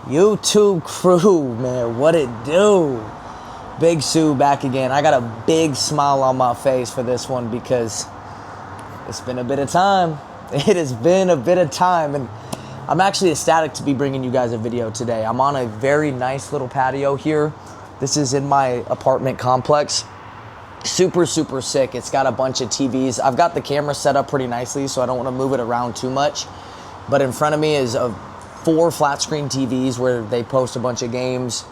YouTube crew, man, what it do? Big Sue back again. I got a big smile on my face for this one because it's been a bit of time. It has been a bit of time, and I'm actually ecstatic to be bringing you guys a video today. I'm on a very nice little patio here. This is in my apartment complex. Super sick. It's got a bunch of TVs. I've got the camera set up pretty nicely, so I don't want to move it around too much. But in front of me is 4 flat screen TVs where they post a bunch of games.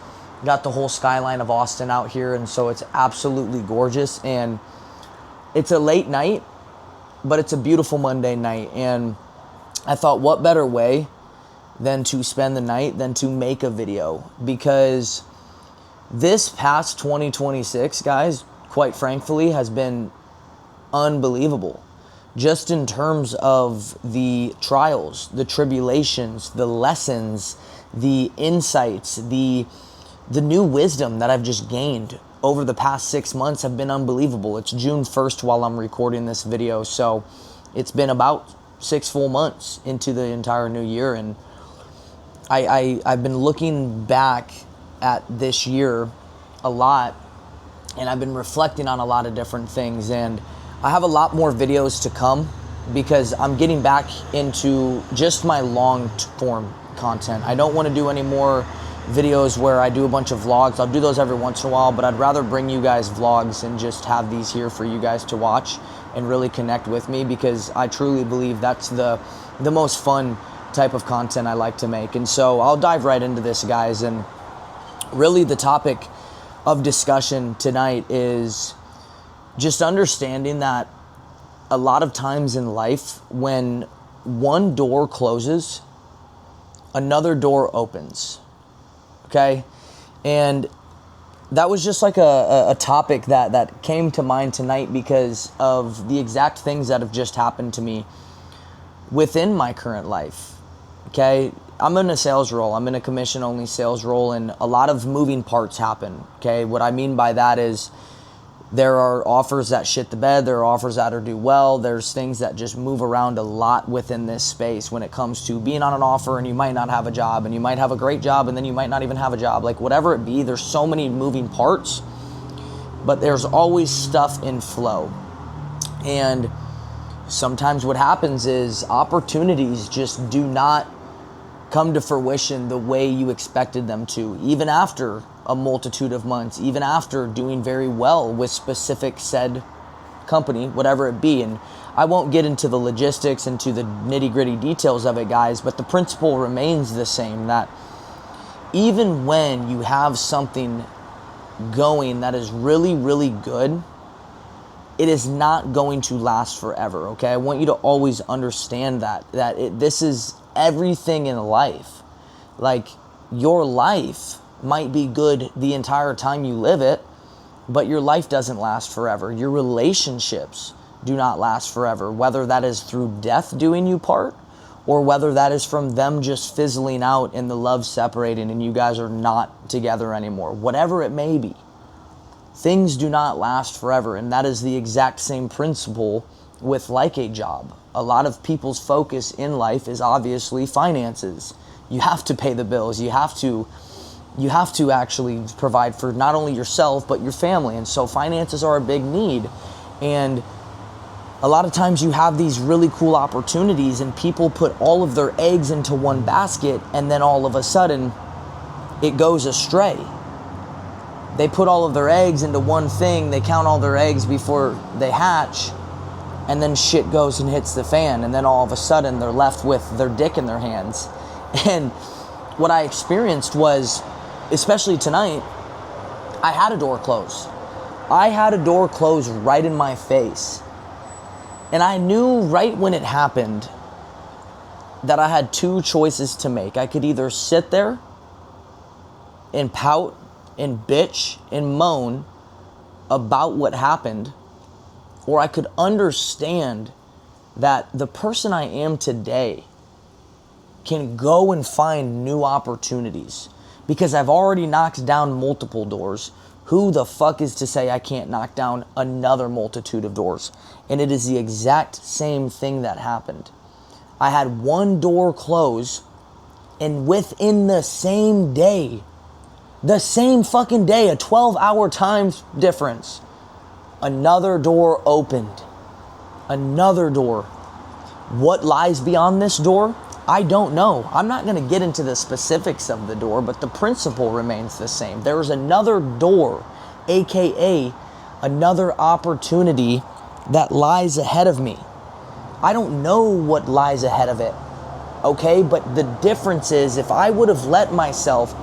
Got the whole skyline of Austin out here, and so it's absolutely gorgeous. And it's a late night, but it's a beautiful Monday night. And I thought, what better way than to spend the night than to make a video? Because this past 2026, guys, quite frankly, has been unbelievable. Just in terms of the trials, the tribulations, the lessons, the insights, the new wisdom that I've just gained over the past 6 months have been unbelievable. It's June 1st while I'm recording this video, so it's been about 6 full months into the entire new year, and I've been looking back at this year a lot, and I've been reflecting on a lot of different things, and I have a lot more videos to come because I'm getting back into just my long form content. I don't want to do any more videos where I do a bunch of vlogs. I'll do those every once in a while, but I'd rather bring you guys vlogs and just have these here for you guys to watch and really connect with me, because I truly believe that's the most fun type of content I like to make. And so I'll dive right into this, guys. And really the topic of discussion tonight is just understanding that a lot of times in life, when one door closes, another door opens. Okay? And that was just like a topic that came to mind tonight because of the exact things that have just happened to me within my current life. Okay? I'm in a sales role. I'm in a commission-only sales role, and a lot of moving parts happen. Okay? What I mean by that is there are offers that shit the bed. There are offers that do well. There's things that just move around a lot within this space when it comes to being on an offer, and you might not have a job, and you might have a great job, and then you might not even have a job. Like, whatever it be, there's so many moving parts, but there's always stuff in flow. And sometimes what happens is opportunities just do not come to fruition the way you expected them to, even after a multitude of months, even after doing very well with specific said company, whatever it be. And I won't get into the logistics, into the nitty-gritty details of it, guys, but the principle remains the same, that even when you have something going that is really good, it is not going to last forever, okay? I want you to always understand that this is everything in life. Like, your life might be good the entire time you live it, but your life doesn't last forever. Your relationships do not last forever, whether that is through death doing you part, or whether that is from them just fizzling out and the love separating and you guys are not together anymore. Whatever it may be, things do not last forever, and that is the exact same principle with like a job. A lot of people's focus in life is obviously finances. You have to pay the bills. You have to actually provide for not only yourself, but your family. And so finances are a big need. And a lot of times you have these really cool opportunities and people put all of their eggs into one basket, and then all of a sudden it goes astray. They put all of their eggs into one thing, they count all their eggs before they hatch, and then shit goes and hits the fan, and then all of a sudden they're left with their dick in their hands. And what I experienced was, especially tonight, I had a door close. I had a door close right in my face. And I knew right when it happened that I had 2 choices to make. I could either sit there and pout and bitch and moan about what happened, or I could understand that the person I am today can go and find new opportunities. Because I've already knocked down multiple doors. Who the fuck is to say I can't knock down another multitude of doors? And it is the exact same thing that happened. I had one door close And within the same day, the same fucking day, a 12-hour time difference, another door opened. Another door. What lies beyond this door? I don't know. I'm not going to get into the specifics of the door, but the principle remains the same. There is another door, aka another opportunity that lies ahead of me. I don't know what lies ahead of it, okay? But the difference is, if I would have let myself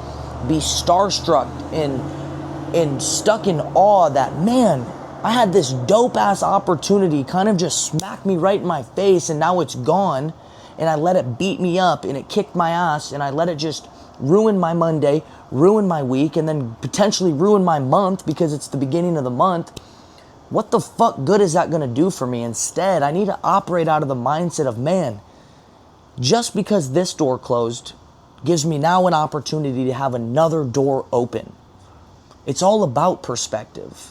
be starstruck and stuck in awe that, man, I had this dope-ass opportunity kind of just smack me right in my face, and now it's gone, and I let it beat me up, and it kicked my ass, and I let it just ruin my Monday, ruin my week, and then potentially ruin my month because it's the beginning of the month. What the fuck good is that going to do for me? Instead, I need to operate out of the mindset of, man, just because this door closed gives me now an opportunity to have another door open. It's all about perspective.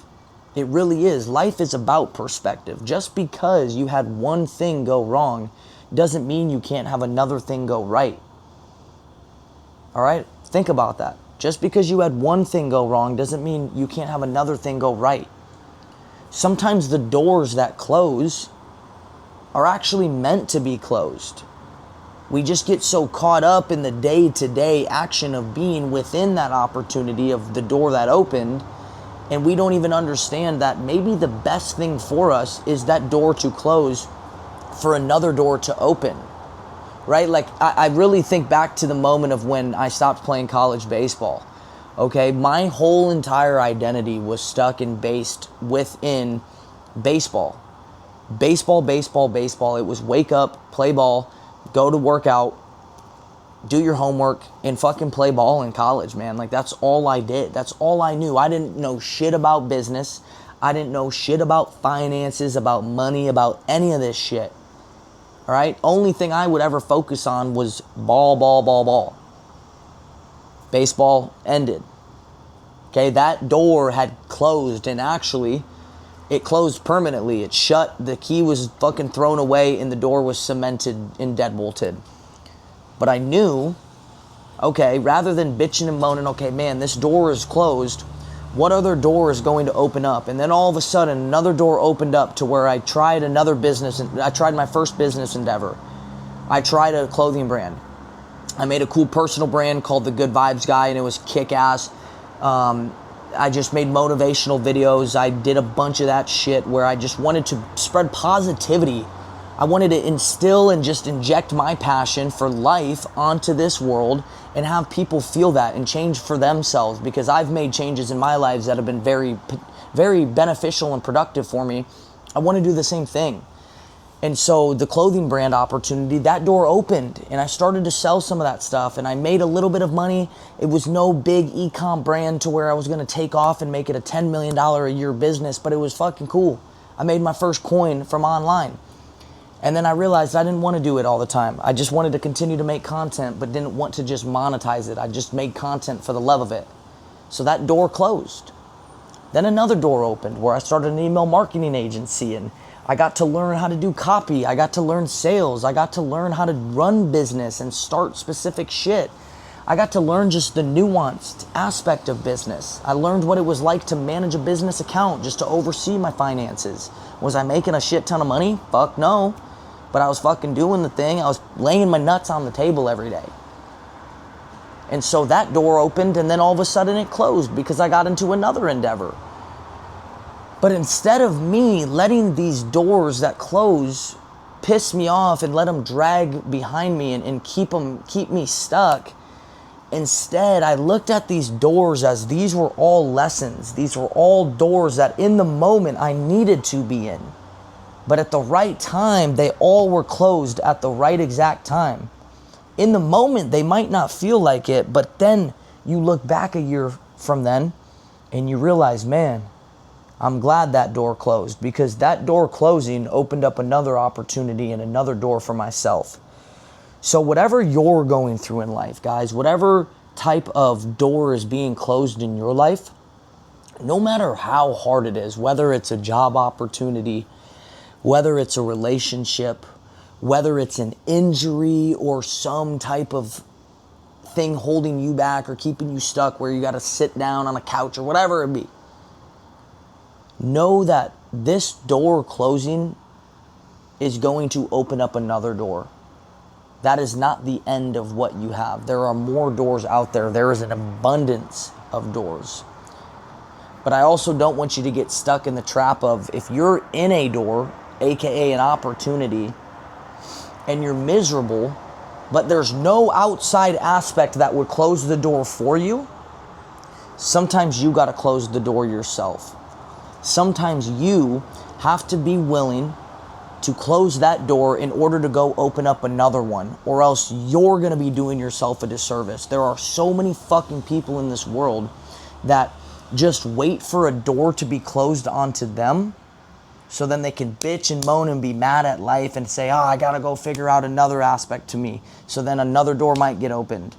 It really is. Life is about perspective. Just because you had one thing go wrong doesn't mean you can't have another thing go right. All right? Think about that. Just because you had one thing go wrong doesn't mean you can't have another thing go right. Sometimes the doors that close are actually meant to be closed. We just get so caught up in the day-to-day action of being within that opportunity of the door that opened, and we don't even understand that maybe the best thing for us is that door to close for another door to open, right? Like, I really think back to the moment of when I stopped playing college baseball. Okay, my whole entire identity was stuck and based within baseball. Baseball. It was wake up, play ball, go to workout, do your homework, and fucking play ball in college, man. Like, that's all I did. That's all I knew. I didn't know shit about business. I didn't know shit about finances, about money, about any of this shit. All right? Only thing I would ever focus on was ball. Baseball ended. Okay, that door had closed, and actually, it closed permanently. It shut, the key was fucking thrown away, and the door was cemented and deadbolted. But I knew, okay, rather than bitching and moaning, okay, man, this door is closed, what other door is going to open up? And then all of a sudden, another door opened up to where I tried another business, and I tried my first business endeavor. I tried a clothing brand. I made a cool personal brand called The Good Vibes Guy, and it was kick-ass. I just made motivational videos. I did a bunch of that shit where I just wanted to spread positivity. I wanted to instill and just inject my passion for life onto this world and have people feel that and change for themselves, because I've made changes in my lives that have been very, very beneficial and productive for me. I want to do the same thing. And so the clothing brand opportunity, that door opened, and I started to sell some of that stuff, and I made a little bit of money. It was no big e-com brand to where I was going to take off and make it a $10 million a year business, but it was fucking cool. I made my first coin from online. And then I realized I didn't want to do it all the time. I just wanted to continue to make content, but didn't want to just monetize it. I just made content for the love of it. So that door closed. Then another door opened where I started an email marketing agency, and I got to learn how to do copy. I got to learn sales. I got to learn how to run business and start specific shit. I got to learn just the nuanced aspect of business. I learned what it was like to manage a business account, just to oversee my finances. Was I making a shit ton of money? Fuck no. But I was fucking doing the thing. I was laying my nuts on the table every day. And so that door opened, and then all of a sudden it closed because I got into another endeavor. But instead of me letting these doors that close piss me off and let them drag behind me and keep me stuck, instead I looked at these doors as these were all lessons. These were all doors that in the moment I needed to be in. But at the right time, they all were closed at the right exact time. In the moment, they might not feel like it, but then you look back a year from then and you realize, man, I'm glad that door closed, because that door closing opened up another opportunity and another door for myself. So whatever you're going through in life, guys, whatever type of door is being closed in your life, no matter how hard it is, whether it's a job opportunity, whether it's a relationship, whether it's an injury or some type of thing holding you back or keeping you stuck where you got to sit down on a couch or whatever it be. Know that this door closing is going to open up another door. That is not the end of what you have. There are more doors out there. There is an abundance of doors. But I also don't want you to get stuck in the trap of, if you're in a door, aka an opportunity, and you're miserable, but there's no outside aspect that would close the door for you, sometimes you got to close the door yourself. Sometimes you have to be willing to close that door in order to go open up another one, or else you're going to be doing yourself a disservice. There are so many fucking people in this world that just wait for a door to be closed onto them so then they can bitch and moan and be mad at life and say, I got to go figure out another aspect to me, so then another door might get opened.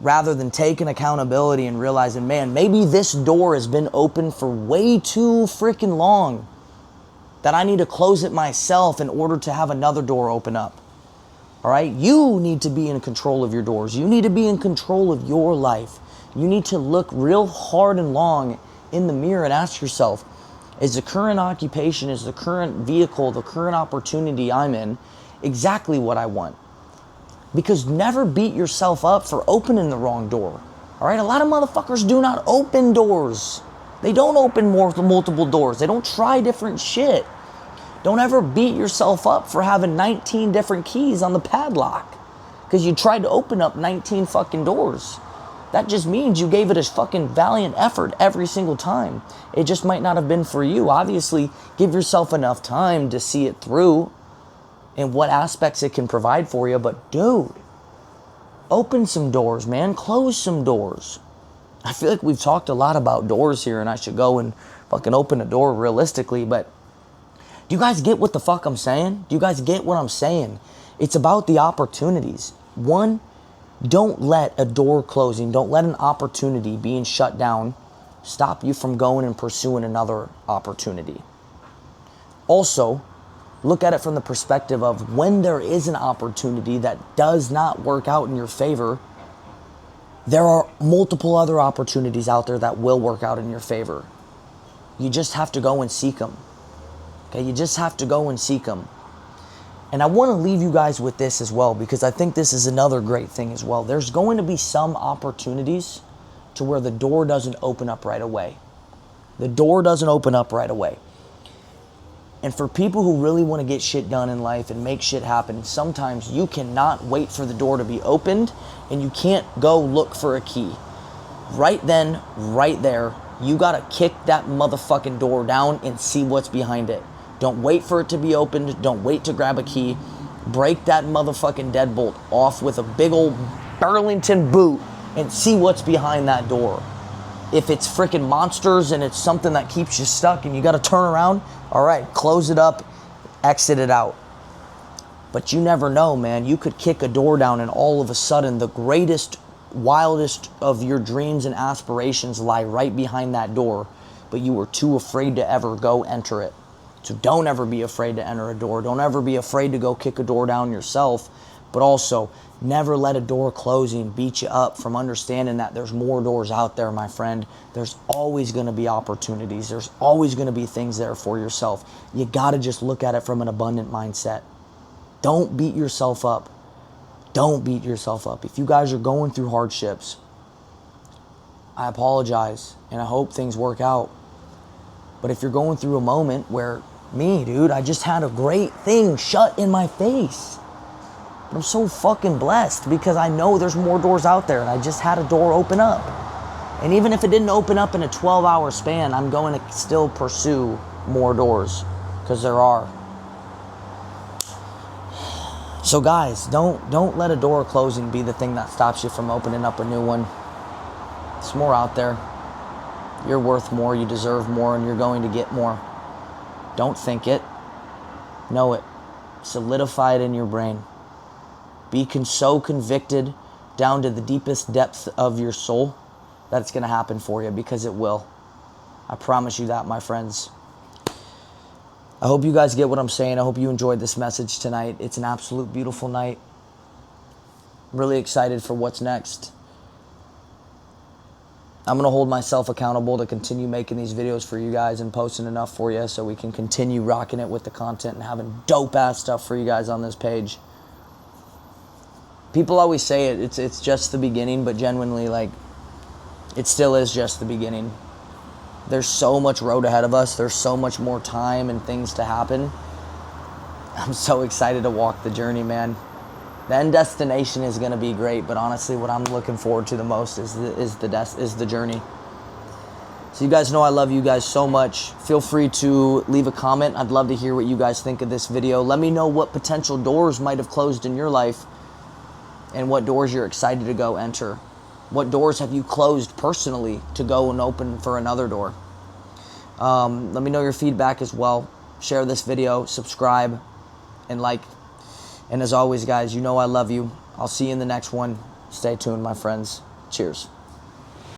Rather than taking accountability and realizing, man, maybe this door has been open for way too freaking long, that I need to close it myself in order to have another door open up. All right? You need to be in control of your doors. You need to be in control of your life. You need to look real hard and long in the mirror and ask yourself, is the current occupation, is the current vehicle, the current opportunity I'm in exactly what I want? Because never beat yourself up for opening the wrong door. All right? A lot of motherfuckers do not open doors. They don't open multiple doors. They don't try different shit. Don't ever beat yourself up for having 19 different keys on the padlock because you tried to open up 19 fucking doors. That just means you gave it a fucking valiant effort every single time. It just might not have been for you. Obviously, give yourself enough time to see it through and what aspects it can provide for you. But dude, open some doors, man. Close some doors. I feel like we've talked a lot about doors here, and I should go and fucking open a door realistically, but do you guys get what the fuck I'm saying? Do you guys get what I'm saying? It's about the opportunities. One, don't let a door closing, don't let an opportunity being shut down stop you from going and pursuing another opportunity. Also, look at it from the perspective of when there is an opportunity that does not work out in your favor, there are multiple other opportunities out there that will work out in your favor. You just have to go and seek them. Okay, you just have to go and seek them. And I want to leave you guys with this as well, because I think this is another great thing as well. There's going to be some opportunities to where the door doesn't open up right away. The door doesn't open up right away. And for people who really want to get shit done in life and make shit happen, sometimes you cannot wait for the door to be opened and you can't go look for a key. Right then, right there, you got to kick that motherfucking door down and see what's behind it. Don't wait for it to be opened. Don't wait to grab a key. Break that motherfucking deadbolt off with a big old Burlington boot and see what's behind that door. If it's freaking monsters and it's something that keeps you stuck and you got to turn around, all right, close it up, exit it out. But you never know, man. You could kick a door down and all of a sudden the greatest, wildest of your dreams and aspirations lie right behind that door, but you were too afraid to ever go enter it. So don't ever be afraid to enter a door. Don't ever be afraid to go kick a door down yourself. But also, never let a door closing beat you up from understanding that there's more doors out there, my friend. There's always going to be opportunities. There's always going to be things there for yourself. You got to just look at it from an abundant mindset. Don't beat yourself up. Don't beat yourself up. If you guys are going through hardships, I apologize, and I hope things work out. But if you're going through a moment where, dude, I just had a great thing shut in my face. But I'm so fucking blessed because I know there's more doors out there, and I just had a door open up. And even if it didn't open up in a 12-hour span, I'm going to still pursue more doors because there are. So guys, don't let a door closing be the thing that stops you from opening up a new one. There's more out there. You're worth more, you deserve more, and you're going to get more. Don't think it. Know it. Solidify it in your brain. Be so convicted down to the deepest depths of your soul that it's going to happen for you, because it will. I promise you that, my friends. I hope you guys get what I'm saying. I hope you enjoyed this message tonight. It's an absolute beautiful night. I'm really excited for what's next. I'm going to hold myself accountable to continue making these videos for you guys and posting enough for you so we can continue rocking it with the content and having dope-ass stuff for you guys on this page. People always say it's just the beginning, but genuinely, like, it still is just the beginning. There's so much road ahead of us. There's so much more time and things to happen. I'm so excited to walk the journey, man. The end destination is going to be great, but honestly, what I'm looking forward to the most is the journey. So you guys know I love you guys so much. Feel free to leave a comment. I'd love to hear what you guys think of this video. Let me know what potential doors might have closed in your life and what doors you're excited to go enter. What doors have you closed personally to go and open for another door? Let me know your feedback as well. Share this video, subscribe, and like. And as always, guys, you know I love you. I'll see you in the next one. Stay tuned, my friends. Cheers.